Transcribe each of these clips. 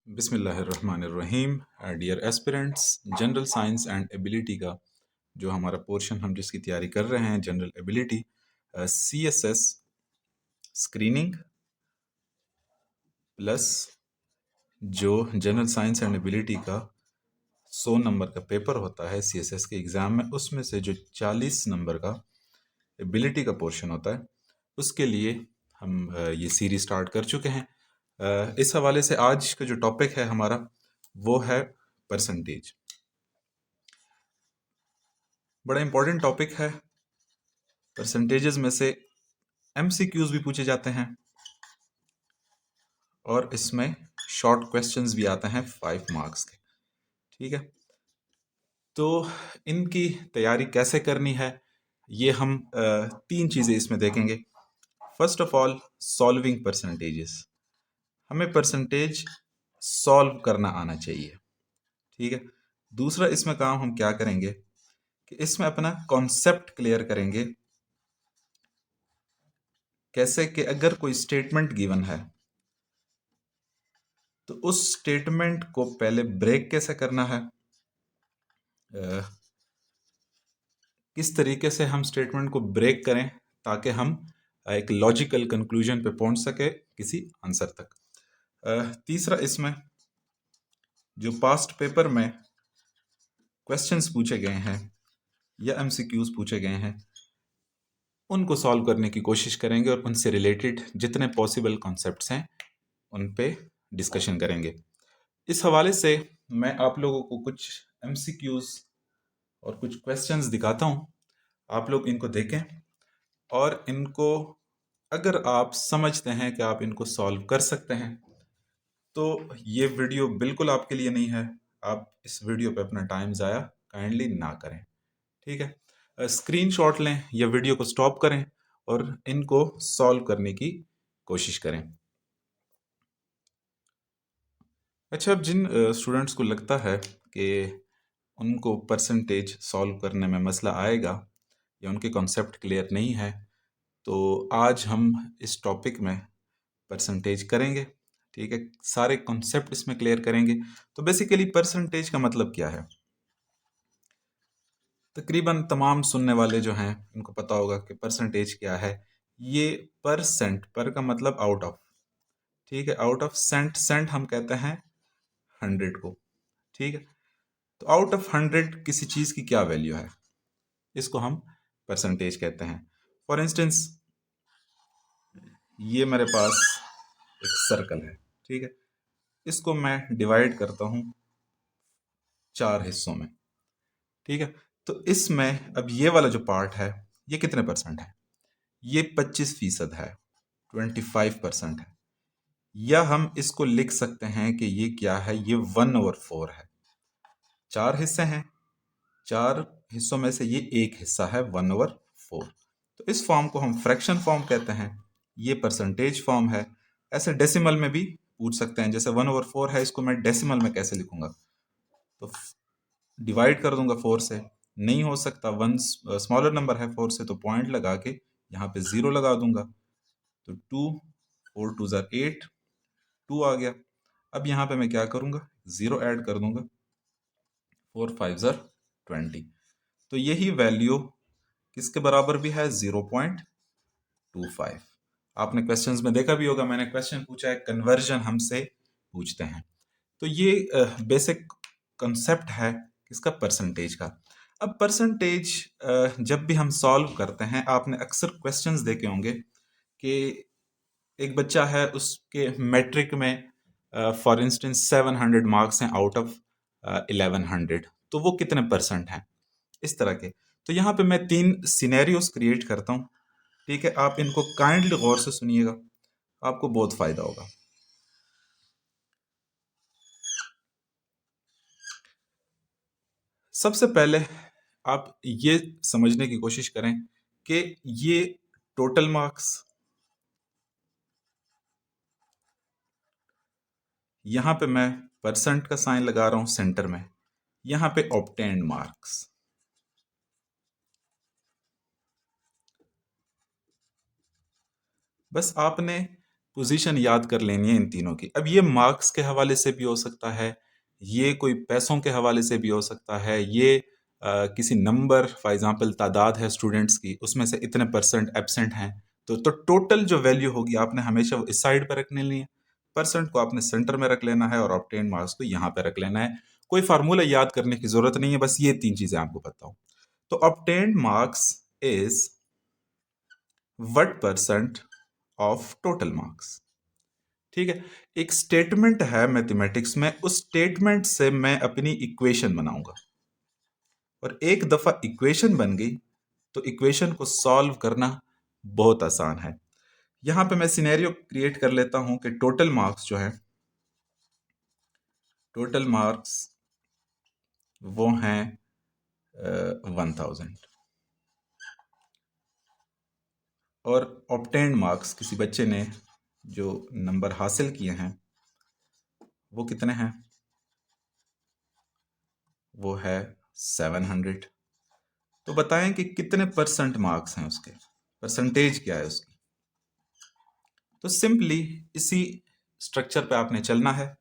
बिस्मिल्लाहिर्रहमानिर्रहीम। Dear aspirants, general science and ability का जो हमारा पोर्शन हम जिसकी तैयारी कर रहे हैं, general ability, CSS screening plus जो जनरल साइंस एंड एबिलिटी का 100 नंबर का पेपर होता है CSS के एग्ज़ाम में, उसमें से जो 40 नंबर का एबिलिटी का पोर्शन होता है, उसके लिए हम ये सीरीज स्टार्ट कर चुके हैं। इस हवाले से आज का जो टॉपिक है हमारा वो है परसेंटेज। बड़ा इंपॉर्टेंट टॉपिक है। परसेंटेजेस में से MCQs भी पूछे जाते हैं और इसमें शॉर्ट क्वेश्चंस भी आते हैं 5 मार्क्स के। ठीक है, तो इनकी तैयारी कैसे करनी है ये हम 3 चीज़ें इसमें देखेंगे। First of all, solving percentages. हमें परसेंटेज सॉल्व करना आना चाहिए। ठीक है, दूसरा इसमें काम हम क्या करेंगे कि इसमें अपना कॉन्सेप्ट क्लियर करेंगे। कैसे कि अगर कोई स्टेटमेंट गिवन है तो उस स्टेटमेंट को पहले ब्रेक कैसे करना है, किस तरीके से हम स्टेटमेंट को ब्रेक करें ताकि हम एक लॉजिकल कंक्लूजन पे पहुंच सके किसी आंसर तक। तीसरा, इसमें जो पास्ट पेपर में क्वेश्चंस पूछे गए हैं या MCQs पूछे गए हैं उनको सॉल्व करने की कोशिश करेंगे और उनसे रिलेटेड जितने पॉसिबल कॉन्सेप्ट्स हैं उन पे डिस्कशन करेंगे। इस हवाले से मैं आप लोगों को कुछ MCQs और कुछ क्वेश्चंस दिखाता हूं। आप लोग इनको देखें और इनको अगर आप समझते हैं कि आप इनको सॉल्व कर सकते हैं तो ये वीडियो बिल्कुल आपके लिए नहीं है। आप इस वीडियो पे अपना टाइम ज़ाया काइंडली ना करें। ठीक है, स्क्रीनशॉट लें या वीडियो को स्टॉप करें और इनको सॉल्व करने की कोशिश करें। अच्छा, अब जिन स्टूडेंट्स को लगता है कि उनको परसेंटेज सॉल्व करने में मसला आएगा या उनके कॉन्सेप्ट क्लियर नहीं है, तो आज हम इस टॉपिक में परसेंटेज करेंगे। ठीक है, सारे कॉन्सेप्ट इसमें क्लियर करेंगे। तो बेसिकली परसेंटेज का मतलब क्या है, तकरीबन तमाम सुनने वाले जो हैं उनको पता होगा कि परसेंटेज क्या है। ये परसेंट, पर का मतलब आउट ऑफ, ठीक है, आउट ऑफ सेंट, सेंट हम कहते हैं 100 को। ठीक है, तो आउट ऑफ 100 किसी चीज़ की क्या वैल्यू है, इसको हम परसेंटेज कहते हैं। फॉर इंस्टेंस, ये मेरे पास एक सर्कल है। ठीक है, इसको मैं डिवाइड करता हूँ 4 हिस्सों में। ठीक है, तो इसमें अब ये वाला जो पार्ट है ये कितने परसेंट है, ये 25% है, 25% है। या हम इसको लिख सकते हैं कि ये क्या है, ये 1/4 है। 4 हिस्से हैं, 4 हिस्सों में से ये एक हिस्सा है 1/4। तो इस फॉर्म को हम फ्रैक्शन फॉर्म कहते हैं, ये परसेंटेज फॉर्म है। ऐसे डेसिमल में भी पूछ सकते हैं, जैसे 1/4 है, इसको मैं डेसिमल में कैसे लिखूंगा, तो डिवाइड कर दूंगा 4 से। नहीं हो सकता, वन स्मॉलर नंबर है 4 से, तो पॉइंट लगा के यहाँ पे 0 लगा दूंगा। तो 2, 4 2 ज़ार 8, 2 आ गया। अब यहाँ पे मैं क्या करूँगा, 0 ऐड कर दूंगा, 4 5 ज़ार 20। तो यही वैल्यू किसके बराबर भी है, 0.25। आपने क्वेश्चंस में देखा भी होगा, मैंने क्वेश्चन पूछा है, कन्वर्जन हमसे पूछते हैं। तो ये बेसिक कंसेप्ट है किसका, परसेंटेज का। अब परसेंटेज जब भी हम सॉल्व करते हैं, आपने अक्सर क्वेश्चंस देखे होंगे कि एक बच्चा है, उसके मैट्रिक में फॉर इंस्टेंस 700 मार्क्स हैं आउट ऑफ 1100, तो वो कितने परसेंट हैं, इस तरह के। तो यहाँ पे मैं 3 सिनेरियोस क्रिएट करता हूँ। ठीक है, आप इनको काइंडली गौर से सुनिएगा, आपको बहुत फायदा होगा। सबसे पहले आप ये समझने की कोशिश करें कि ये टोटल मार्क्स, यहां पे मैं परसेंट का साइन लगा रहा हूं सेंटर में, यहां पे ऑब्टेन्ड मार्क्स। बस आपने पोजीशन याद कर लेनी है इन तीनों की। अब ये मार्क्स के हवाले से भी हो सकता है, ये कोई पैसों के हवाले से भी हो सकता है, ये किसी नंबर फॉर एग्जांपल तादाद है स्टूडेंट्स की, उसमें से इतने परसेंट एब्सेंट हैं, तो टोटल जो वैल्यू होगी आपने हमेशा वो इस साइड पर रख लेनी है, परसेंट को आपने सेंटर में रख लेना है और ऑब्टेन मार्क्स को यहाँ पे रख लेना है। कोई फार्मूला याद करने की जरूरत नहीं है, बस ये तीन चीजें आपको बताऊं। तो obtained marks is what percent of total marks. ठीक है, एक स्टेटमेंट है मैथमेटिक्स में, उस स्टेटमेंट से मैं अपनी इक्वेशन बनाऊंगा, और एक दफा इक्वेशन बन गई तो इक्वेशन को सॉल्व करना बहुत आसान है। यहां पे मैं सिनेरियो क्रिएट कर लेता हूं कि टोटल मार्क्स जो है, टोटल मार्क्स वो हैं 1000, और ऑब्टेन्ड मार्क्स किसी बच्चे ने जो नंबर हासिल किए हैं वो कितने हैं, वो है 700। तो बताएं कि कितने परसेंट मार्क्स हैं उसके, परसेंटेज क्या है उसकी। तो सिंपली इसी स्ट्रक्चर पे आपने चलना है।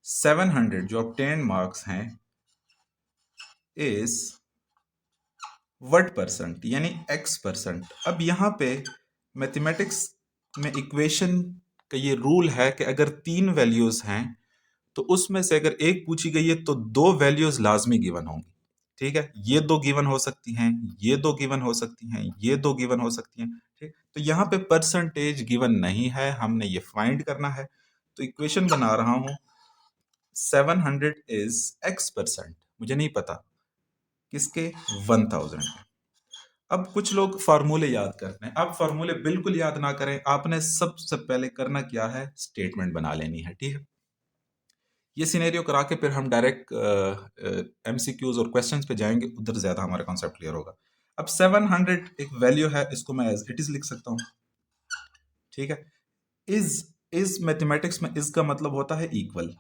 700 जो ऑब्टेन्ड मार्क्स हैं इज व्हाट परसेंट, यानी x परसेंट। अब यहाँ पे मैथमेटिक्स में इक्वेशन का ये रूल है कि अगर तीन वैल्यूज हैं तो उसमें से अगर एक पूछी गई है तो दो वैल्यूज लाजमी गिवन होंगी। ठीक है, ये दो गिवन हो सकती हैं, ये दो गिवन हो सकती हैं, ये दो गिवन हो सकती हैं। ठीक, तो यहाँ पे परसेंटेज गिवन नहीं है, हमने ये फाइंड करना है। तो इक्वेशन बना रहा हूं 700 इज x परसेंट, मुझे नहीं पता किसके, 1000। अब कुछ लोग फार्मूले याद करते हैं, अब फार्मूले बिल्कुल याद ना करें, आपने सबसे पहले करना क्या है, स्टेटमेंट बना लेनी है। ठीक है, ये सिनेरियो करा के फिर हम डायरेक्ट एमसीक्यूज और क्वेश्चंस पे जाएंगे, उधर ज्यादा हमारा कॉन्सेप्ट क्लियर होगा। अब 700 एक वैल्यू है, इसको मैं एज इट इज लिख सकता हूँ। ठीक है, इज मैथमेटिक्स में इज का मतलब होता है इक्वल।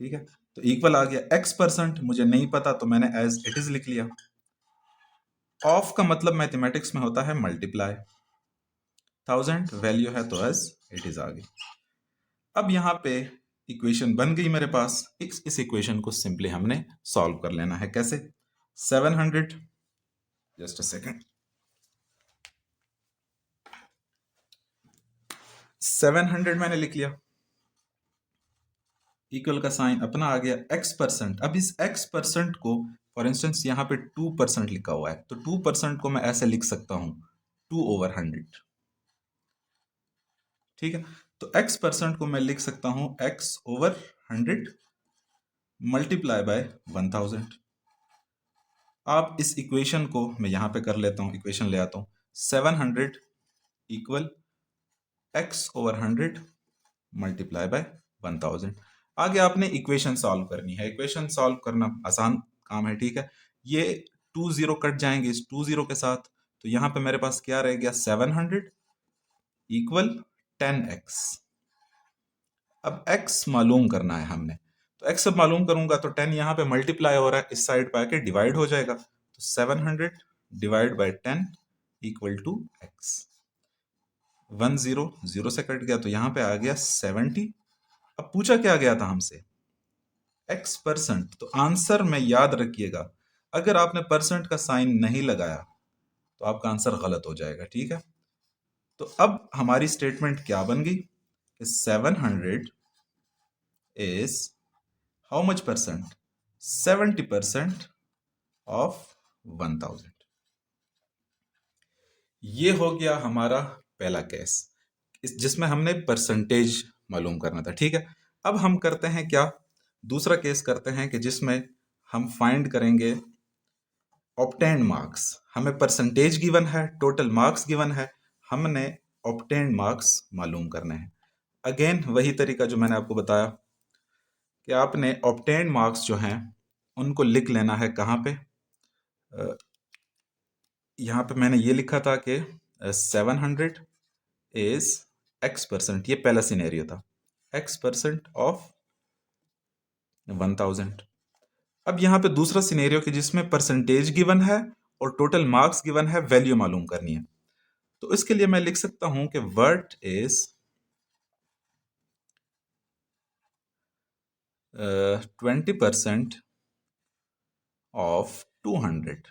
ठीक है, तो इक्वल आ गया, x परसेंट मुझे नहीं पता तो मैंने एज इट इज लिख लिया। ऑफ का मतलब मैथमेटिक्स में होता है मल्टीप्लाई, 1000 वैल्यू है तो एज इट इज आ गई। अब यहाँ पे इक्वेशन बन गई मेरे पास, इस इक्वेशन को सिंपली हमने सॉल्व कर लेना है। कैसे, 700, जस्ट अ सेकेंड, 700 मैंने लिख लिया, इक्वल का साइन अपना आ गया, x परसेंट। अब इस x परसेंट को फॉर इंस्टेंस यहाँ पे 2% लिखा हुआ है, तो 2% को मैं ऐसे लिख सकता हूं 2/100। ठीक है, तो x परसेंट को मैं लिख सकता हूं x/100 मल्टीप्लाई बाय 1000। आप इस इक्वेशन को मैं यहां पे कर लेता हूं, इक्वेशन ले आता हूं, 700 इक्वल x/100 मल्टीप्लाई बाय 1000। आगे आपने इक्वेशन सॉल्व करनी है, इक्वेशन सॉल्व करना आसान काम है। ठीक है, ये 2 0 कट जाएंगे इस 2 0 के साथ, तो यहां पे मेरे पास क्या रह गया, 700 इक्वल 10x। अब x मालूम करना है हमने, तो x अब मालूम करूंगा तो 10 यहाँ पे मल्टीप्लाई हो रहा है, इस साइड पे आके डिवाइड हो जाएगा, तो 700 divide by 10 equal to x। 1 0 0 से कट गया तो यहाँ पे आ गया 70। अब पूछा क्या गया था हमसे, x परसेंट, तो आंसर में याद रखिएगा, अगर आपने परसेंट का साइन नहीं लगाया तो आपका आंसर गलत हो जाएगा। ठीक है, तो अब हमारी स्टेटमेंट क्या बन गई कि 700 is how much percent, 70% of 1000। ये हो गया हमारा पहला केस, जिसमें हमने परसेंटेज मालूम करना था। ठीक है, अब हम करते हैं क्या, दूसरा केस करते हैं कि जिसमें हम फाइंड करेंगे ऑब्टेन्ड मार्क्स। हमें परसेंटेज गिवन है, टोटल मार्क्स गिवन है, हमने ऑब्टेन्ड मार्क्स मालूम करने हैं। अगेन वही तरीका जो मैंने आपको बताया कि आपने ऑब्टेन्ड मार्क्स जो हैं उनको लिख लेना है कहाँ पे, यहाँ पे मैंने ये लिखा था कि 700 इज x परसेंट, ये पहला सिनेरियो था, x परसेंट ऑफ 1000। अब यहाँ पे दूसरा सिनेरियो कि जिसमें परसेंटेज गिवन है और टोटल मार्क्स गिवन है, वैल्यू मालूम करनी है। तो इसके लिए मैं लिख सकता हूं कि व्हाट इज 20% ऑफ 200।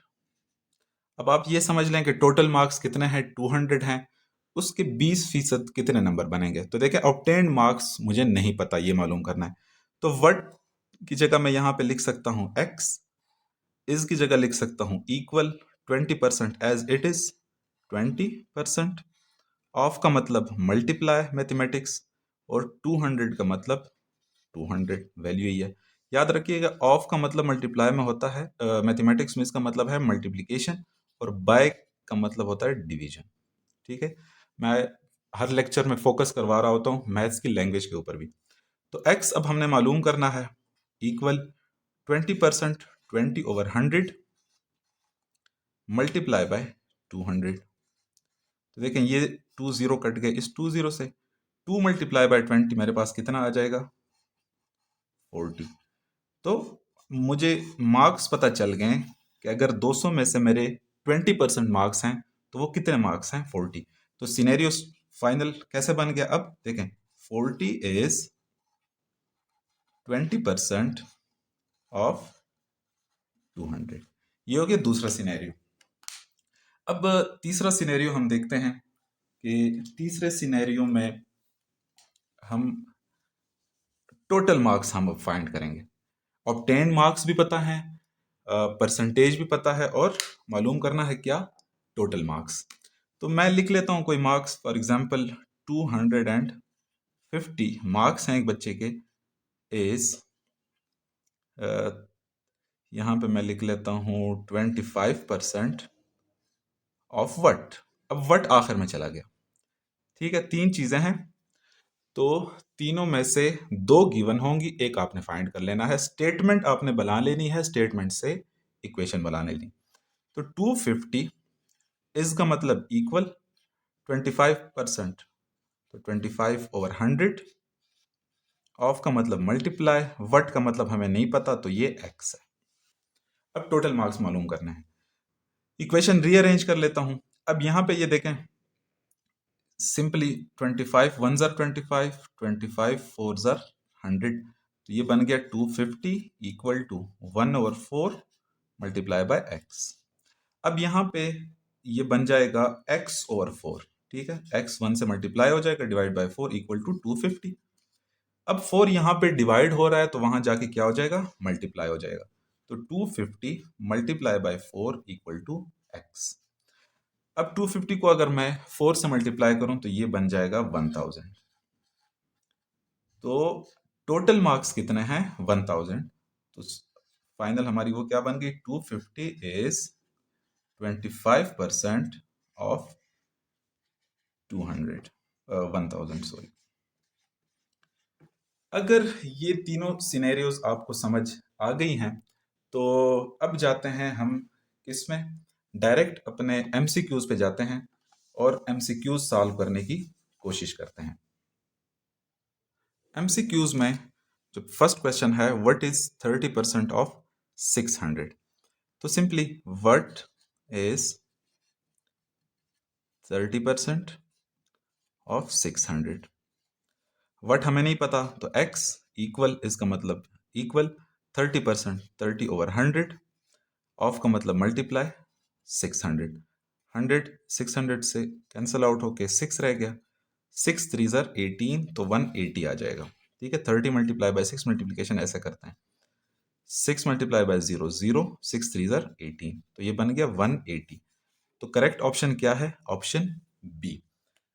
अब आप ये समझ लें कि टोटल मार्क्स कितने हैं, 200 हैं, उसके 20% कितने नंबर बनेंगे। तो देखिए ऑब्टेन्ड मार्क्स मुझे नहीं पता, ये मालूम करना है। तो व्हाट की जगह मैं यहाँ पे लिख सकता हूँ x, इस की जगह लिख सकता हूँ equal 20% as it is 20%, of का मतलब मल्टीप्लाई मैथमेटिक्स, और 200 का मतलब 200 वैल्यू ही है। याद रखिएगा ऑफ का मतलब मल्टीप्लाई में होता है, मैथमेटिक्स में इसका मतलब है मल्टीप्लिकेशन, और बाय का मतलब होता है डिवीजन। ठीक है, मैं हर लेक्चर में फोकस करवा रहा होता हूँ मैथ्स की लैंग्वेज के ऊपर भी। तो x अब हमने मालूम करना है, इक्वल 20%, 20/100 मल्टीप्लाई बाय 200। तो देखें ये 20 कट गए इस 20 से, 2 मल्टीप्लाई बाय 20 मेरे पास कितना आ जाएगा, 40। तो मुझे मार्क्स पता चल गए कि अगर 200 में से मेरे 20% मार्क्स हैं तो वो कितने मार्क्स हैं, 40। तो सिनेरियो फाइनल कैसे बन गया, अब देखें 40 इज 20% ऑफ 200। ये हो गया दूसरा सिनेरियो। अब तीसरा सिनेरियो हम देखते हैं कि तीसरे सिनेरियो में हम टोटल मार्क्स हम अब फाइंड करेंगे। ऑब्टेन मार्क्स भी पता है, परसेंटेज भी पता है, और मालूम करना है क्या, टोटल मार्क्स। तो मैं लिख लेता हूँ कोई मार्क्स, फॉर एग्जांपल 250 मार्क्स हैं एक बच्चे के, इज यहाँ पे मैं लिख लेता हूँ 25% ऑफ वट। अब वट आखिर में चला गया। ठीक है, तीन चीजें हैं, तो तीनों में से दो गिवन होंगी, एक आपने फाइंड कर लेना है। स्टेटमेंट आपने बना लेनी है, स्टेटमेंट से इक्वेशन बना लेनी। तो 250 इस का मतलब इक्वल 25%, तो 25/100, ऑफ का मतलब मल्टीप्लाई, वट का मतलब हमें नहीं पता, तो ये x है। अब टोटल मार्क्स मालूम करने हैं, इक्वेशन रीअरेंज कर लेता हूं। अब यहां पे ये देखें, सिंपली 25 1 जार 25, 25 4 जार 100, तो ये बन गया 250 equal to 1/4 multiply by x। अब यहाँ पे ये बन जाएगा x/4। ठीक है, x 1 से मल्टीप्लाई हो जाएगा, डिवाइड बाय 4 इक्वल टू 250। अब 4 यहाँ पे डिवाइड हो रहा है तो वहां जाके क्या हो जाएगा, मल्टीप्लाई हो जाएगा। तो 250 multiply by 4 equal to x। अब 250 को अगर मैं 4 से मल्टीप्लाई करूं तो ये बन जाएगा 1000। तो टोटल मार्क्स कितने हैं, 1000। तो फाइनल हमारी वो क्या बन गई, 250 इज 25% ऑफ 200, 1000 सॉरी। अगर ये तीनों सिनेरियोज आपको समझ आ गई हैं तो अब जाते हैं हम किसमें, डायरेक्ट अपने एमसीक्यूज पे जाते हैं और एमसीक्यूज सॉल्व करने की कोशिश करते हैं। एमसीक्यूज में जो फर्स्ट क्वेश्चन है, व्हाट इज 30% ऑफ 600। तो simply what is 30% of 600। What हमें नहीं पता, तो x इक्वल, इसका मतलब इक्वल 30%, 30/100, ऑफ का मतलब मल्टीप्लाई 600, 100 600 से कैंसल आउट होके 6 रह गया, 6 3 ज़र 18, तो 180 आ जाएगा। ठीक है, 30 मल्टीप्लाई बाय 6 मल्टीप्लिकेशन ऐसे करते हैं, 6 मल्टीप्लाई बाय 0 0, 6 3 ज़र 18, तो ये बन गया 180। तो करेक्ट ऑप्शन क्या है, ऑप्शन बी।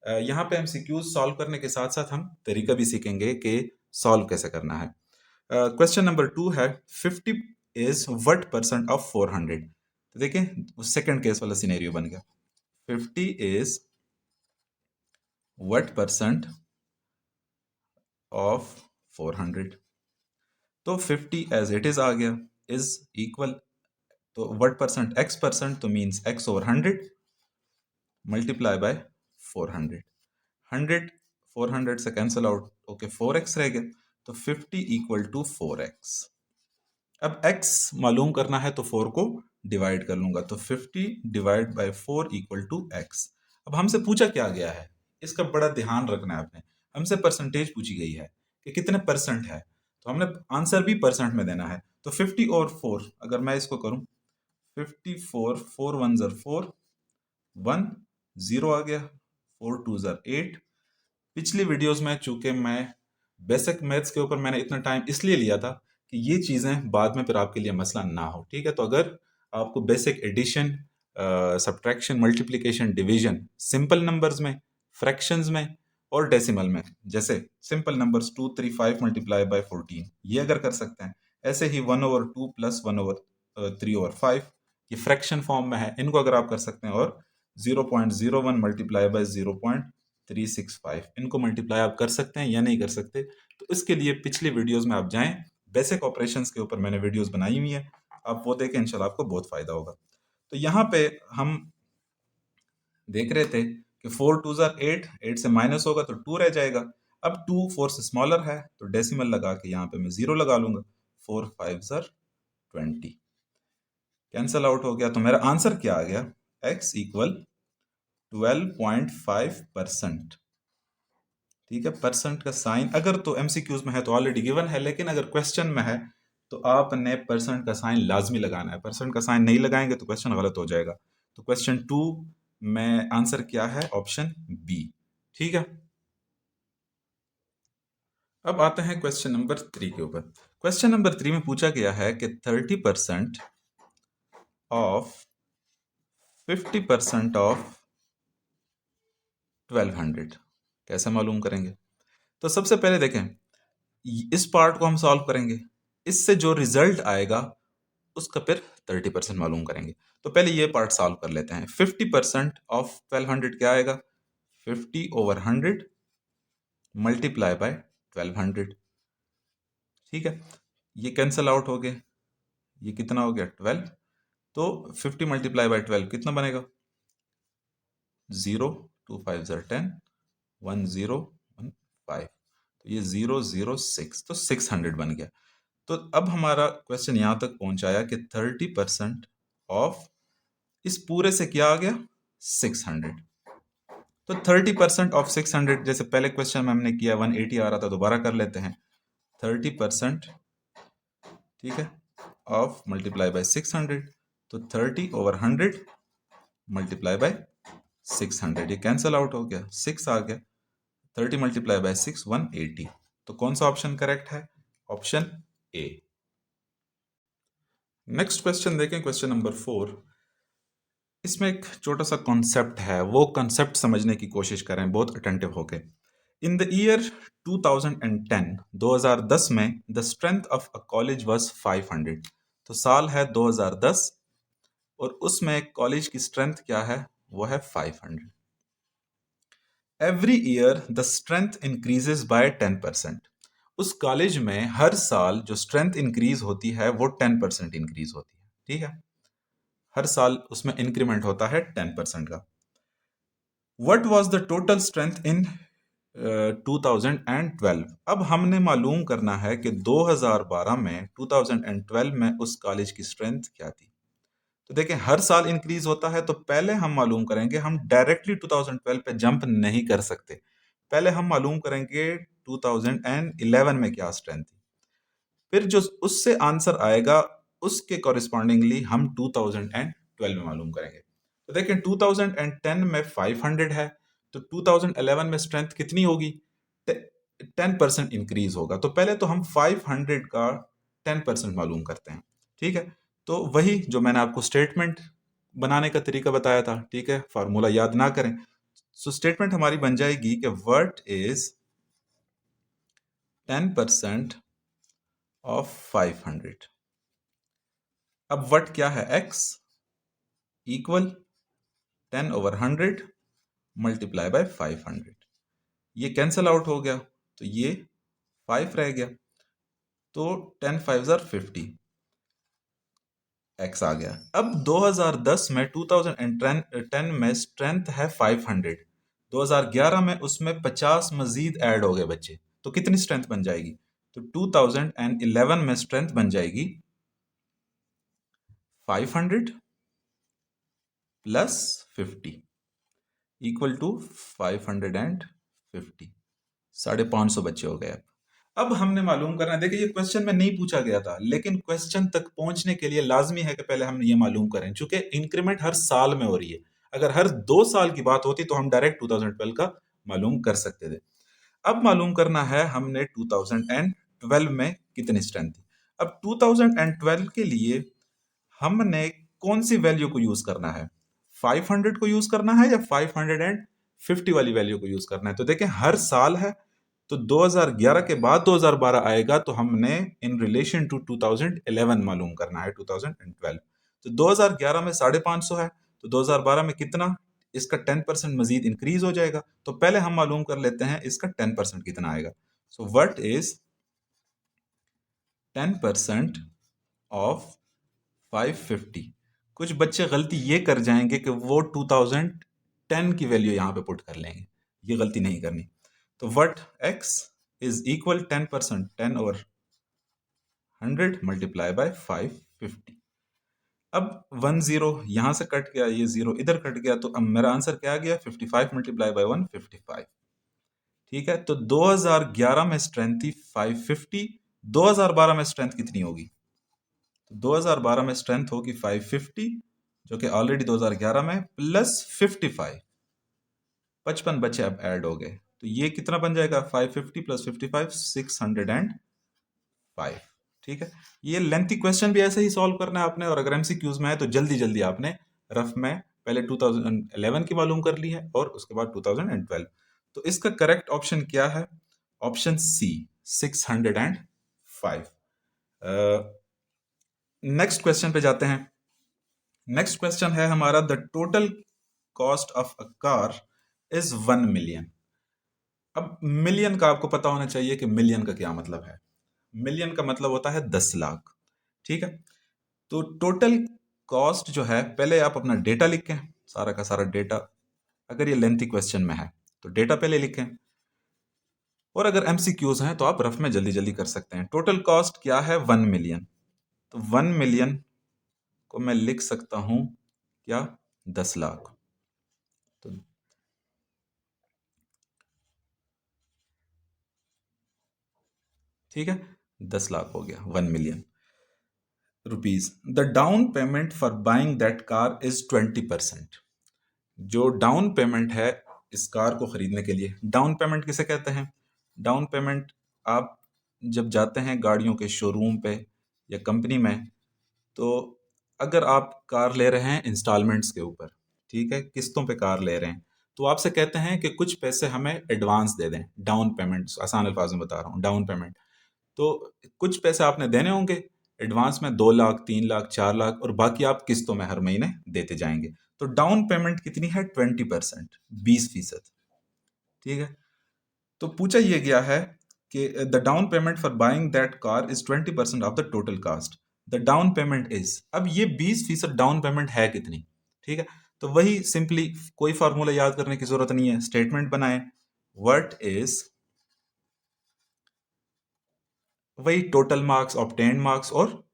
यहाँ पे एमसीक्यूज सॉल्व करने के साथ साथ हम तरीका भी सीखेंगे कि सॉल्व कैसे करना है। क्वेश्चन नंबर 2 है, 50 इज व्हाट परसेंट ऑफ 400। तो देखिए सेकंड केस वाला सिनेरियो बन गया, 50 इज व्हाट परसेंट ऑफ 400। तो 50 एज इट इज आ गया, इज इक्वल, तो व्हाट परसेंट, x परसेंट, तो मीन्स x/100 मल्टीप्लाई बाय 400, 100 400 से कैंसल आउट ओके, 4x रह गया, तो 50 इक्वल टू 4x। अब x मालूम करना है तो 4 को डिवाइड कर लूंगा, तो 50 divide by 4 equal to x। अब हमसे पूछा क्या गया है, इसका बड़ा ध्यान रखना है आपने, हमसे परसेंटेज पूछी गई है कि कितने परसेंट है। तो हमने आंसर भी परसेंट में देना है। तो 50 और 4 अगर मैं इसको करूं, 54, 4 1 ज़र 4, 1 0 आ गया, 4 2 ज़र 8। पिछली वीडियोस में चूंकि मैं बेसिक मैथ्स के ऊपर मैंने इतना टाइम इसलिए लिया था कि ये चीज़ें बाद में फिर आपके लिए मसला ना हो, ठीक है। तो अगर आपको basic addition, subtraction, multiplication, division simple numbers में, फ्रैक्शंस में और डेसिमल में, जैसे सिंपल नंबर्स 2 3 5 मल्टीप्लाई बाय 14 ये अगर कर सकते हैं, ऐसे ही 1/2 प्लस 1/3/5 ये फ्रैक्शन फॉर्म में है, इनको अगर आप कर सकते हैं, और 0.01 मल्टीप्लाई बाय 0.365 इनको मल्टीप्लाई आप कर सकते हैं या नहीं कर सकते। तो इसके लिए पिछली वीडियोस में आप जाएं, बेसिक ऑपरेशंस के ऊपर मैंने वीडियोस बनाई हुई है, आप वो देखें, इंशाल्लाह आपको बहुत फायदा होगा। तो यहाँ पे हम देख रहे थे कि 4 2 ज़र 8, 8 से माइनस होगा तो 2 रह जाएगा। अब 2 4 से स्मॉलर है तो डेसिमल लगा के यहाँ पे मैं 0 लगा लूंगा, 4 5 ज़र 20 कैंसल आउट हो गया। तो मेरा आंसर क्या आ गया, x इक्वल 12.5%। ठीक है, परसेंट का साइन अगर तो एमसीक्यूज में है तो ऑलरेडी गिवन है, लेकिन अगर क्वेश्चन में है तो आपने परसेंट का साइन लाजमी लगाना है। परसेंट का साइन नहीं लगाएंगे तो क्वेश्चन गलत हो जाएगा। तो क्वेश्चन 2 में आंसर क्या है, ऑप्शन बी। ठीक है, अब आते हैं क्वेश्चन नंबर 3 के ऊपर। क्वेश्चन नंबर 3 में पूछा गया है कि 30% ऑफ 50% ऑफ 1200 कैसे मालूम करेंगे। तो सबसे पहले देखें, इस पार्ट को हम सॉल्व करेंगे, इससे जो रिजल्ट आएगा उसका फिर 30% मालूम करेंगे। तो पहले ये पार्ट सॉल्व कर लेते हैं। 50% ऑफ 1200 क्या आएगा, 50/100 मल्टीप्लाई बाय 1200। ठीक है, ये कैंसल आउट हो गए, ये कितना हो गया 12। तो 50 मल्टीप्लाई बाय 12 कितना बनेगा, 0 2 5 ज़र 10, 1 0 1 5, तो ये 006, तो 600 बन गया। तो अब हमारा क्वेश्चन यहां तक पहुंचाया कि 30% ऑफ इस पूरे से क्या आ गया, 600। तो 30% ऑफ 600, जैसे पहले क्वेश्चन में हमने किया 180 आ रहा था, दोबारा कर लेते हैं। 30%, ठीक है, ऑफ मल्टीप्लाई बाय 600, तो 30/100 मल्टीप्लाई बाय 600, ये कैंसल आउट हो गया, 6 आ गया। 30 मल्टीप्लाई बाय 6 180। तो कौन सा ऑप्शन करेक्ट है, ऑप्शन ए। नेक्स्ट क्वेश्चन देखें, क्वेश्चन नंबर 4। इसमें एक छोटा सा कॉन्सेप्ट है, वो कॉन्सेप्ट समझने की कोशिश करें बहुत अटेंटिव होके। इन द ईयर 2010, 2010 में the strength of a college was 500। तो साल है 2010 और उसमें कॉलेज की स्ट्रेंथ क्या है, वो है 500। Every year the strength increases by 10%। उस कॉलेज में हर साल जो स्ट्रेंथ इंक्रीज होती है वो 10% इंक्रीज होती है। ठीक है, हर साल उसमें इंक्रीमेंट होता है 10% का। What was the total strength in 2012। अब हमने मालूम करना है कि 2012 में, 2012 में उस कॉलेज की स्ट्रेंथ क्या थी। तो देखें, हर साल इंक्रीज होता है, तो पहले हम मालूम करेंगे, हम डायरेक्टली 2012 पे जंप नहीं कर सकते, पहले हम मालूम करेंगे 2011 में क्या स्ट्रेंथ थी, फिर जो उससे आंसर आएगा उसके कॉरिस्पॉन्डिंगली हम 2012 में मालूम करेंगे। तो देखें, 2010 में 500 है, तो 2011 में स्ट्रेंथ कितनी होगी, 10% इंक्रीज होगा। तो पहले तो हम 500 का 10% मालूम करते हैं। ठीक है, तो वही जो मैंने आपको स्टेटमेंट बनाने का तरीका बताया था, ठीक है, फार्मूला याद ना करें। सो स्टेटमेंट हमारी बन जाएगी कि व्हाट इज 10% ऑफ 500। अब व्हाट क्या है, x इक्वल 10/100 मल्टीप्लाई बाय 500। ये कैंसल आउट हो गया, तो ये 5 रह गया, तो 10 5 ज़र 50, x आ गया। अब 2010 में, 2010 में स्ट्रेंथ है 500, 2011 में उसमें 50 मजीद ऐड हो गए बच्चे, तो कितनी स्ट्रेंथ बन जाएगी, तो 2011 में स्ट्रेंथ बन जाएगी 500 प्लस 50 इक्वल टू 550, 550 बच्चे हो गए। अब हमने मालूम करना है, देखिए ये क्वेश्चन में नहीं पूछा गया था, लेकिन क्वेश्चन तक पहुंचने के लिए लाजमी है कि पहले हम ये मालूम करें, चूंकि इंक्रीमेंट हर साल में हो रही है। अगर हर 2 साल की बात होती तो हम डायरेक्ट 2012 का मालूम कर सकते थे। अब मालूम करना है हमने 2012 में कितनी स्ट्रेंथ थी। अब 2012 के लिए हमने कौन सी वैल्यू को यूज करना है, 500 को यूज करना है या 550 वाली वैल्यू को यूज करना है। तो देखें हर साल है, तो 2011 के बाद 2012 आएगा, तो हमने इन रिलेशन टू 2011 मालूम करना है 2012। तो 2011 में 550 है, तो 2012 में कितना, इसका 10% मजीद इंक्रीज हो जाएगा। तो पहले हम मालूम कर लेते हैं इसका 10% कितना आएगा। So what is 10% of 550। कुछ बच्चे गलती ये कर जाएंगे कि वो 2010 की वैल्यू यहां पे पुट कर लेंगे, ये गलती नहीं करनी। तो what x is equal 10%, 10 over 100 multiply by 550। अब 10 यहां से कट गया, ये 0 इधर कट गया, तो अब मेरा आंसर क्या आ गया, 55 मल्टीप्लाई बाय 155। ठीक है, तो 2011 में स्ट्रेंथ थी 550, 2012 में स्ट्रेंथ कितनी होगी, तो 2012 में स्ट्रेंथ होगी 550, जो कि ऑलरेडी 2011 में प्लस 55, 55 बचे अब ऐड हो गए, तो ये कितना बन जाएगा, 550 प्लस 55, 605। ठीक है, ये लेंथी क्वेश्चन भी ऐसे ही सॉल्व करना है आपने, और अगर एमसीक्यूज में है तो जल्दी जल्दी आपने रफ में पहले 2011 की मालूम कर ली है और उसके बाद 2012। तो इसका करेक्ट ऑप्शन क्या है, ऑप्शन सी 605। नेक्स्ट क्वेश्चन पे जाते हैं। नेक्स्ट क्वेश्चन है हमारा, the total cost of a car is 1 million. अब मिलियन का आपको पता होना चाहिए कि मिलियन का क्या मतलब है। मिलियन का मतलब होता है 10 लाख। ठीक है, तो टोटल कॉस्ट जो है, पहले आप अपना डेटा लिखें, सारा का सारा डेटा, अगर ये लेंथी क्वेश्चन में है तो डेटा पहले लिखें, और अगर एमसीक्यूज हैं तो आप रफ में जल्दी जल्दी कर सकते हैं। टोटल कॉस्ट क्या है, 1 मिलियन। तो 1 मिलियन को मैं लिख सकता हूं क्या, 10 लाख। तो ठीक है, 10 लाख हो गया 1 million rupees. The down payment for buying that car is 20%। जो डाउन पेमेंट है इस कार को खरीदने के लिए, डाउन पेमेंट किसे कहते हैं, डाउन पेमेंट आप जब जाते हैं गाड़ियों के शोरूम पे या कंपनी में, तो अगर आप कार ले रहे हैं इंस्टॉलमेंट्स के ऊपर, ठीक है, किस्तों पे कार ले रहे हैं, तो आपसे कहते हैं कि कुछ पैसे हमें एडवांस दे दें, डाउन पेमेंट, आसान अल्फाज में बता रहा हूँ, डाउन पेमेंट। तो कुछ पैसे आपने देने होंगे एडवांस में, 2 लाख, 3 लाख, 4 लाख, और बाकी आप किस्तों में हर महीने देते जाएंगे। तो डाउन पेमेंट कितनी है, 20%, 20%। ठीक है, तो पूछा यह गया है कि the down payment for buying that car is 20% of the total cast. The down payment is, अब ये 20% डाउन पेमेंट है कितनी। ठीक है, तो वही सिंपली कोई फार्मूला याद करने की जरूरत नहीं है, स्टेटमेंट बनाए, व्हाट इज, वही टोटल मार्क्स, ऑब्टेन्ड मार्क्स और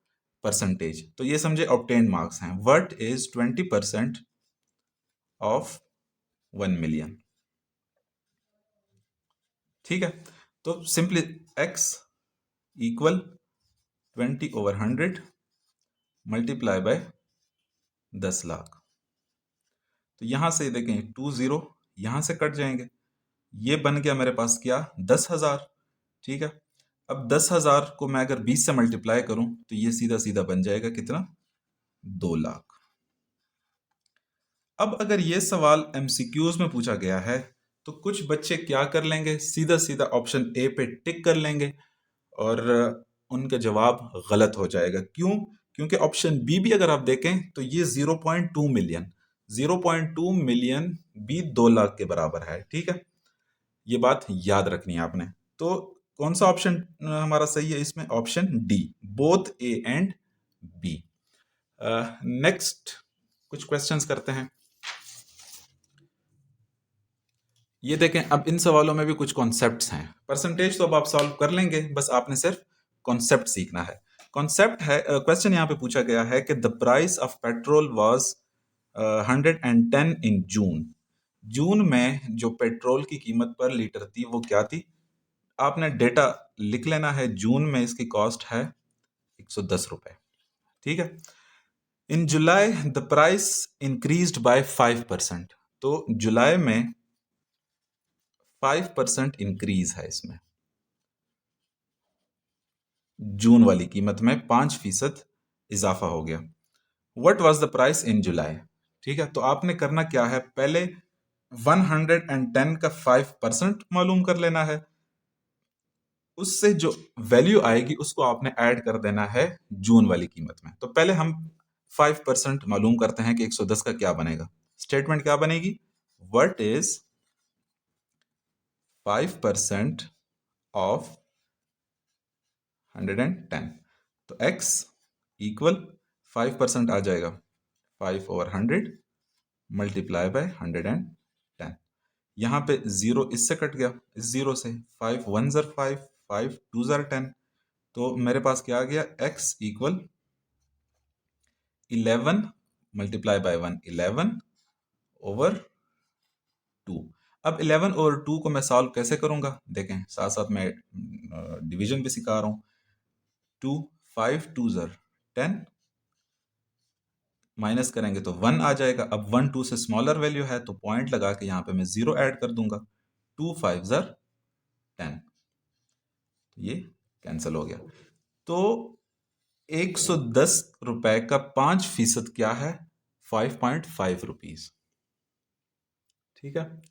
परसेंटेज। तो ये समझे ऑब्टेन्ड मार्क्स हैं, व्हाट इज 20% ऑफ 1 मिलियन। ठीक है, तो simply x equal 20/100 multiply by 10 lakh. तो यहां से देखें 20 यहां से कट जाएंगे, ये बन गया मेरे पास क्या, 10,000। ठीक है, अब 10,000 को मैं अगर 20 से मल्टीप्लाई करूं तो ये सीधा सीधा बन जाएगा कितना, 2 लाख। अब अगर ये सवाल एमसीक्यूज में पूछा गया है तो कुछ बच्चे क्या कर लेंगे, सीधा सीधा ऑप्शन ए पे टिक कर लेंगे, और उनका जवाब गलत हो जाएगा। क्यों, क्योंकि ऑप्शन बी भी अगर आप देखें तो ये 0.2 मिलियन, 0.2 मिलियन भी 2 लाख के बराबर है। ठीक है, ये बात याद रखनी है आपने। तो कौन सा ऑप्शन हमारा सही है इसमें, option D, both A and B. Next कुछ क्वेश्चंस करते हैं। ये देखें, अब इन सवालों में भी कुछ कॉन्सेप्ट्स हैं। परसेंटेज तो अब आप सॉल्व कर लेंगे, बस आपने सिर्फ कॉन्सेप्ट सीखना है। कॉन्सेप्ट है, क्वेश्चन यहाँ पे पूछा गया है कि the price of petrol was 110 इन जून। जून में जो पेट्रोल की कीमत पर लीटर थी वो क्या थी, आपने डेटा लिख लेना है। जून में इसकी कॉस्ट है 110 रुपए। ठीक है। इन जुलाई द प्राइस इंक्रीज्ड बाय 5%। तो जुलाई में 5% इंक्रीज है इसमें, जून वाली कीमत में 5% इजाफा हो गया। What was the price in July? ठीक है, तो आपने करना क्या है, पहले 110 का 5% मालूम कर लेना है, उससे जो वैल्यू आएगी उसको आपने ऐड कर देना है जून वाली कीमत में। तो पहले हम 5% मालूम करते हैं कि 110 का क्या बनेगा। स्टेटमेंट क्या बनेगी, व्हाट इज 5% ऑफ 110। तो x इक्वल 5% आ जाएगा 5/100 मल्टीप्लाई बाय 110। यहाँ पे जीरो इससे कट गया, इस जीरो से 5 1 ज़र 5, 5 2 ज़र 10। तो मेरे पास क्या आ गया, x equal 11 multiply by 1 11 over 2। अब 11 ओवर 2 को मैं सॉल्व कैसे करूंगा, देखें साथ साथ मैं डिवीजन भी सिखा रहा हूँ। 2 5 2 ज़र 10, माइनस करेंगे तो 1 आ जाएगा। अब 1 2 से स्मॉलर वैल्यू है तो पॉइंट लगा के यहाँ पे मैं 0 ऐड कर दूंगा। 2 5 ज़र 10, ये कैंसिल हो गया। तो 110 रुपए का 5% क्या है, 5.5 रुपीज। ठीक है।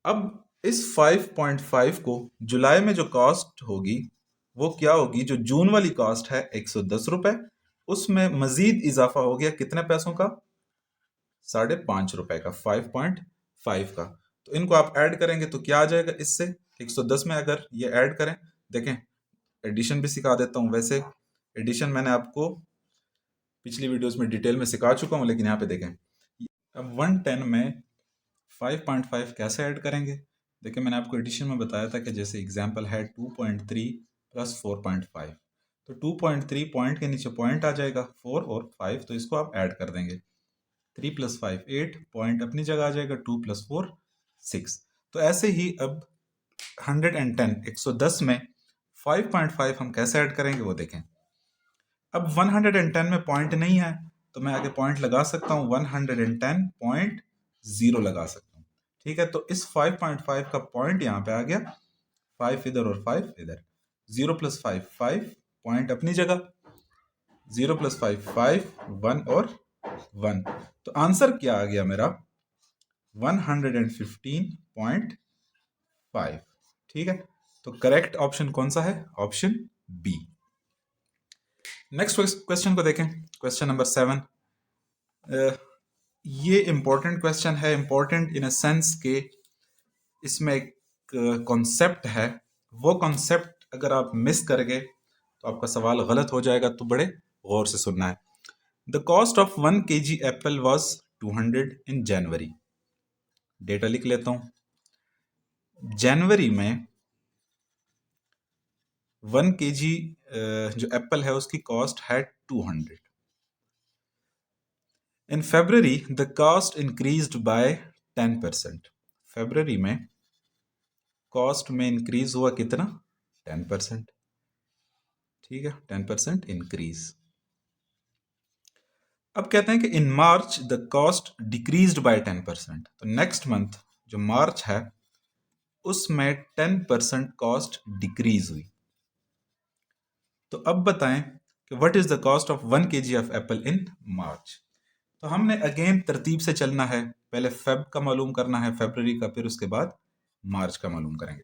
अब इस 5.5 को जुलाई में जो कॉस्ट होगी वो क्या होगी, जो जून वाली कॉस्ट है 110 रुपए, उसमें मजीद इजाफा हो गया कितने पैसों का, 5.5 रुपए का, 5.5 का। तो इनको आप ऐड करेंगे तो क्या आ जाएगा, इससे 110 में अगर ये ऐड करें, देखें एडिशन भी सिखा देता हूं। वैसे एडिशन मैंने आपको पिछली वीडियोस में डिटेल में सिखा चुका हूं, लेकिन यहाँ पे देखें अब 110 में 5.5 कैसे ऐड करेंगे। देखिए मैंने आपको एडिशन में बताया था कि जैसे एग्जांपल है 2.3 प्लस 4.5, तो 2.3 पॉइंट के नीचे पॉइंट आ जाएगा 4 और 5, तो इसको आप ऐड कर देंगे। 3 + 5 8, पॉइंट अपनी जगह आ जाएगा, 2 + 4 6। तो ऐसे ही अब 110 110 में 5.5 हम कैसे ऐड करेंगे वो देखें। अब 110 में पॉइंट नहीं है तो मैं आगे पॉइंट लगा सकता हूँ, 110.0 लगा सकता हूँ। ठीक है, तो इस 5.5 का पॉइंट यहाँ पे आ गया, 5 इधर और 5 इधर, 0 + 5 5, पॉइंट अपनी जगह, 0 + 5 5, 1 और 1। तो आंसर क्या आ गया मेरा, 115.5। ठीक है, तो करेक्ट ऑप्शन कौन सा है, ऑप्शन बी। नेक्स्ट क्वेश्चन को देखें, क्वेश्चन नंबर 7। ये इंपॉर्टेंट क्वेश्चन है, इंपॉर्टेंट इन अ सेंस के इसमें एक कॉन्सेप्ट है, वो कॉन्सेप्ट अगर आप मिस कर गए तो आपका सवाल गलत हो जाएगा, तो बड़े गौर से सुनना है। The cost of 1 kg Apple was 200 in January. Data लिख लेता हूं, जनवरी में 1 kg जो एप्पल है उसकी कॉस्ट है 200। In February the cost increased by 10%। February में कॉस्ट में इंक्रीज हुआ कितना, 10%। ठीक है, 10% इंक्रीज। अब कहते हैं कि इन मार्च द कॉस्ट डिक्रीज्ड बाय 10%। तो नेक्स्ट मंथ जो मार्च है उसमें 10% कॉस्ट डिक्रीज हुई। तो अब बताएं कि what is the cost of 1 kg of apple in March. तो हमने अगेन तरतीब से चलना है, पहले फेब का मालूम करना है, फरवरी का, फिर उसके बाद मार्च का मालूम करेंगे।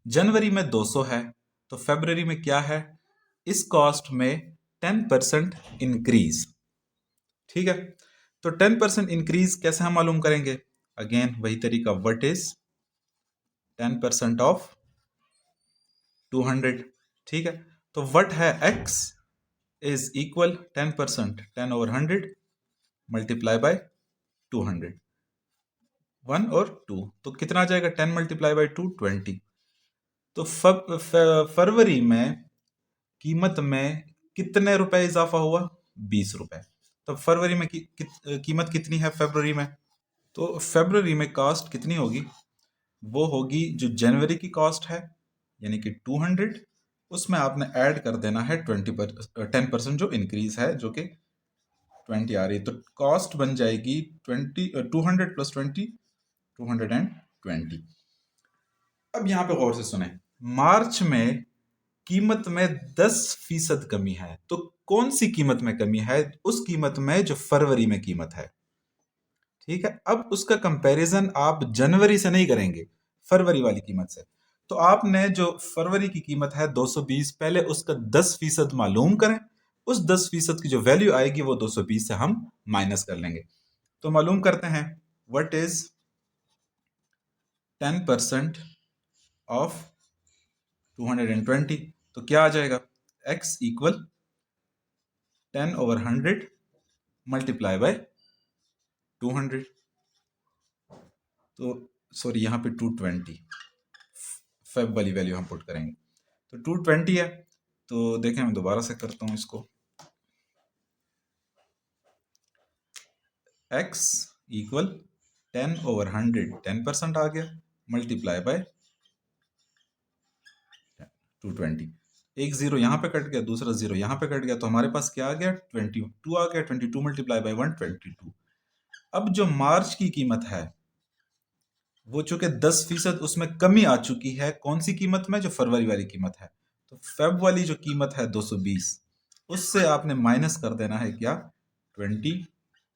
जनवरी में 200 है तो फरवरी में क्या है, इस कॉस्ट में 10% इंक्रीज। ठीक है, तो 10% इंक्रीज कैसे हम मालूम करेंगे, अगेन वही तरीका, व्हाट इज 10% ऑफ 200। ठीक है, तो व्हाट है, x is equal 10%, 10 over 100 multiply by 200, 1 और 2, तो कितना आ जाएगा, 10 मल्टीप्लाई बाय 2 20। तो फरवरी में कीमत में कितने रुपए इजाफा हुआ, 20 रुपए। तो फरवरी में कीमत कितनी है फरवरी में, तो फरवरी में कॉस्ट कितनी होगी, वो होगी जो जनवरी की कॉस्ट है यानी कि 200, उसमें आपने ऐड कर देना है 10% जो इंक्रीज है जो कि 20 आ रही है, तो कॉस्ट बन जाएगी 200 प्लस 20, 220। अब यहां पे गौर से सुने, मार्च में कीमत में 10% कमी है, तो कौन सी कीमत में कमी है? उस कीमत में जो फरवरी में कीमत है। ठीक है, अब उसका कंपैरिजन आप जनवरी से नहीं करेंगे, फरवरी वाली कीमत से। तो आपने जो फरवरी की कीमत है 220, पहले उसका 10% मालूम करें, उस 10% की जो वैल्यू आएगी वो 220 से हम माइनस कर लेंगे। तो मालूम करते हैं, व्हाट इज 10% ऑफ 220, तो क्या आ जाएगा? x equal 10/100 multiply by 200। तो सॉरी, यहाँ पे 220 फेब वाली वैल्यू हम पुट करेंगे, तो 220 है। तो देखें, मैं दोबारा से करता हूँ इसको, x इक्वल 10/100, 10% आ गया, मल्टीप्लाई बाय 220। एक जीरो यहाँ पे कट गया, दूसरा जीरो यहाँ पे कट गया, तो हमारे पास क्या आ गया? 22 आ गया। 22 मल्टीप्लाई बाय 122। अब जो मार्च की कीमत है वो चूंकि 10% उसमें कमी आ चुकी है, कौन सी कीमत में? जो फरवरी वाली कीमत है। तो फेब वाली जो कीमत है 220, उससे आपने माइनस कर देना है क्या? 22।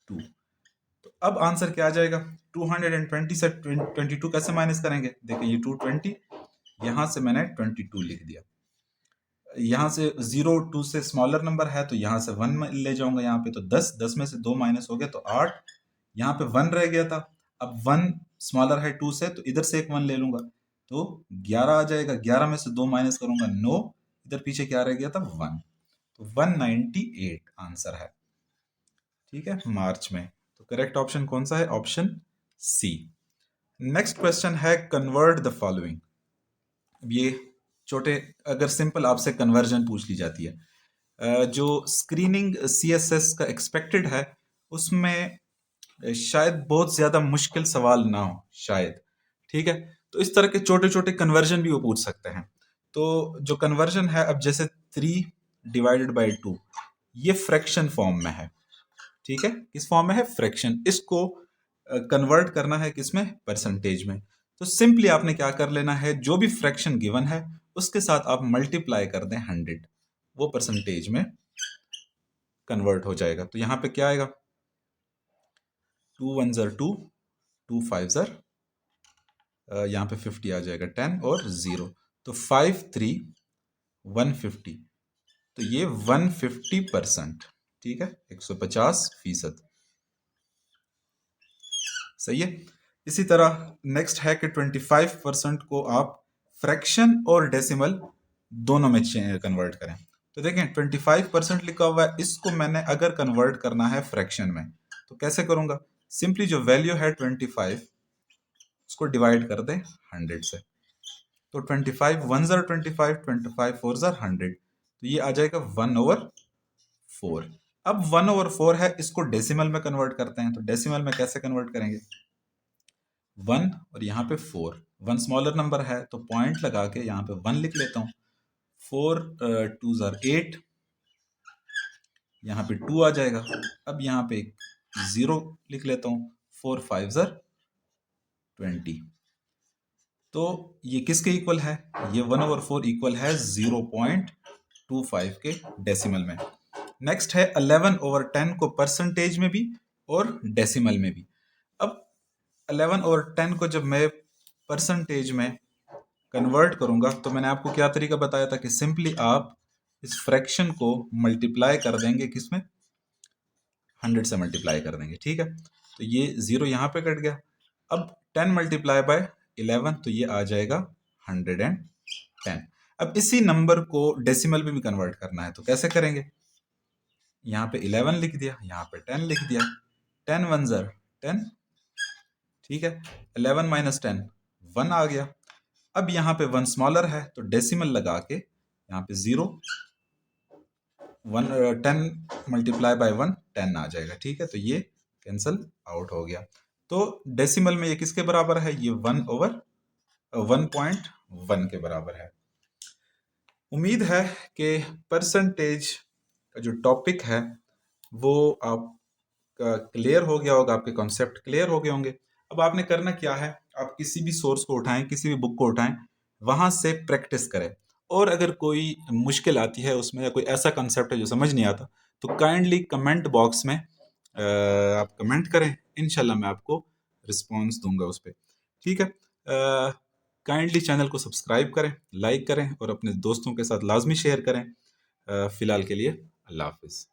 तो अब आंसर क्या आ जाएगा? 220 से 22 कैसे माइनस करेंगे? देखिए, ये 220, यहां से मैंने 22 लिख दिया। यहाँ से 0 2 से स्मॉलर नंबर है तो यहाँ से 1 ले जाऊंगा यहाँ पे, तो 10 में से 2 माइनस हो गया तो 8। यहाँ पे 1 रह गया था, अब 1 स्मॉलर है 2 से, तो इधर से एक 1 ले लूंगा तो 11 आ जाएगा। 11 में से 2 माइनस करूंगा 9, इधर पीछे क्या रह गया था? 1। तो 198 आंसर है। ठीक है, मार्च में। तो करेक्ट ऑप्शन कौन सा है? Option C. नेक्स्ट क्वेश्चन है, कन्वर्ट द फॉलोइंग। अब ये छोटे, अगर सिंपल आपसे कन्वर्जन पूछ ली जाती है, जो स्क्रीनिंग सीएसएस का एक्सपेक्टेड है उसमें शायद बहुत ज्यादा मुश्किल सवाल ना हो शायद। ठीक है, तो इस तरह के छोटे छोटे कन्वर्जन भी वो पूछ सकते हैं। तो जो कन्वर्जन है, अब जैसे 3/2 ये फ्रैक्शन फॉर्म में है। ठीक है, किस फॉर्म में है? फ्रैक्शन। इसको कन्वर्ट करना है किसमें? परसेंटेज में। तो सिंपली आपने क्या कर लेना है, जो भी फ्रैक्शन गिवन है उसके साथ आप मल्टीप्लाई कर दें 100, वो परसेंटेज में कन्वर्ट हो जाएगा। तो यहां पे क्या आएगा? 2 1 2, 2 5 यहाँ पे 50 आ जाएगा, 10 और 0, तो 5 3 150। तो ये 150%। ठीक है, 150%। सही है। इसी तरह नेक्स्ट है कि 25% को आप फ्रैक्शन और डेसिमल दोनों में कन्वर्ट करें। तो देखें, 25% लिखा हुआ है, इसको मैंने अगर कन्वर्ट करना है फ्रैक्शन में तो कैसे करूंगा? सिंपली जो वैल्यू है 25, उसको डिवाइड कर दें 100 से। तो 25 1 ज़र 25, 25 4 ज़र 100, तो ये आ जाएगा 1/4। अब 1/4 है, इसको डेसिमल में कन्वर्ट करते हैं। तो डेसिमल में कैसे कन्वर्ट करेंगे? 1 और यहाँ पे 4, 1 स्मॉलर नंबर है तो पॉइंट लगा के यहाँ पे 1 लिख लेता हूँ। 4 2 ज़र 8, यहाँ पे 2 आ जाएगा। अब यहाँ पे 0 लिख लेता हूँ। 4 5 ज़र 20। तो ये किसके इक्वल है? ये 1/4 इक्वल है 0.25 के डेसिमल में। नेक्स्ट है 11/10 को परसेंटेज में भी और डेसिमल में भी। अब 11/10 को जब मैं परसेंटेज में कन्वर्ट करूंगा तो मैंने आपको क्या तरीका बताया था कि सिंपली आप इस फ्रैक्शन को मल्टीप्लाई कर देंगे, किसमें? 100 से मल्टीप्लाई कर देंगे। ठीक है, तो ये 0 यहाँ पे कट गया। अब 10 मल्टीप्लाई बाय 11, तो ये आ जाएगा 110। अब इसी नंबर को डेसिमल में भी कन्वर्ट करना है तो कैसे करेंगे? यहाँ पे 11 लिख दिया, यहाँ पे 10 लिख दिया। 10 1 ज़र 10। ठीक है, 11 माइनस 10 1 आ गया। अब यहाँ पे 1 स्मॉलर है तो डेसिमल लगा के यहाँ पे 0, 10 मल्टीप्लाई बाय 1 10 आ जाएगा। ठीक है, तो ये कैंसल आउट हो गया। तो डेसिमल में ये किसके बराबर है? ये 1/4 1.1 के बराबर है। उम्मीद है कि परसेंटेज का जो टॉपिक है वो आपका क्लियर हो गया होगा, आपके कॉन्सेप्ट क्लियर हो गए होंगे। अब आपने करना क्या है, आप किसी भी सोर्स को उठाएं, किसी भी बुक को उठाएं, वहां से प्रैक्टिस करें। और अगर कोई मुश्किल आती है उसमें, या कोई ऐसा कॉन्सेप्ट है जो समझ नहीं आता, तो काइंडली कमेंट बॉक्स में आप कमेंट करें, इंशाल्लाह मैं आपको रिस्पॉन्स दूंगा उस पर। ठीक है, काइंडली चैनल को सब्सक्राइब करें, लाइक करें और अपने दोस्तों के साथ लाजमी शेयर करें। फ़िलहाल के लिए अल्लाह हाफ़िज़।